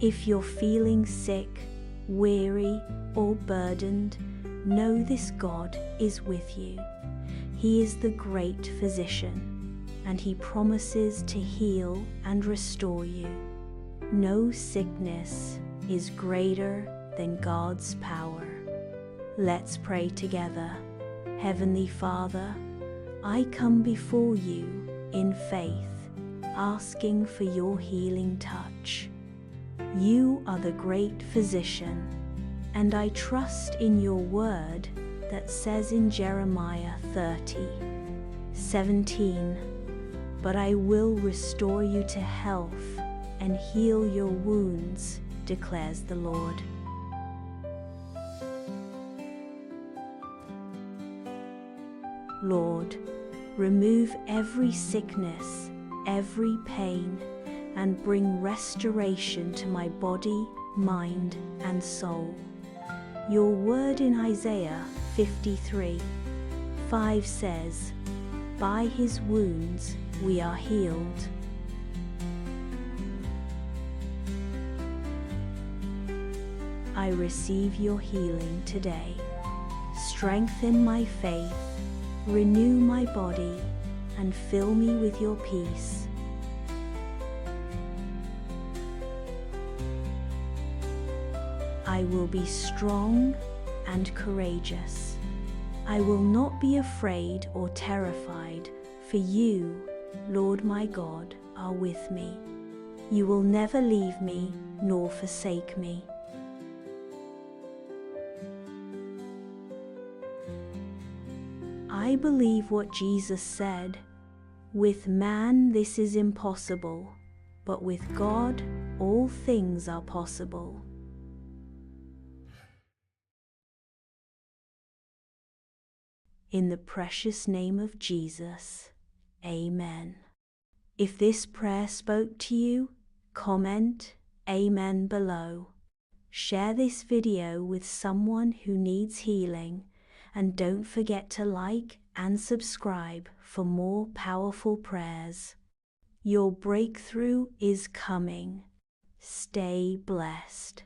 If you're feeling sick, weary, or burdened, know this God is with you. He is the great physician, and He promises to heal and restore you. No sickness is greater than God's power. Let's pray together. Heavenly Father, I come before you in faith, asking for your healing touch. You are the great physician, and I trust in your word that says in Jeremiah 30:17, "But I will restore you to health and heal your wounds, declares the Lord." Lord, remove every sickness, every pain, and bring restoration to my body, mind, and soul. Your word in Isaiah 53:5 says, "By His wounds we are healed." I receive your healing today. Strengthen my faith, renew my body, and fill me with your peace. I will be strong and courageous. I will not be afraid or terrified, for you, Lord my God, are with me. You will never leave me nor forsake me. I believe what Jesus said, "With man this is impossible, but with God all things are possible." In the precious name of Jesus, Amen. If this prayer spoke to you, comment Amen below. Share this video with someone who needs healing, and don't forget to like and subscribe for more powerful prayers. Your breakthrough is coming. Stay blessed.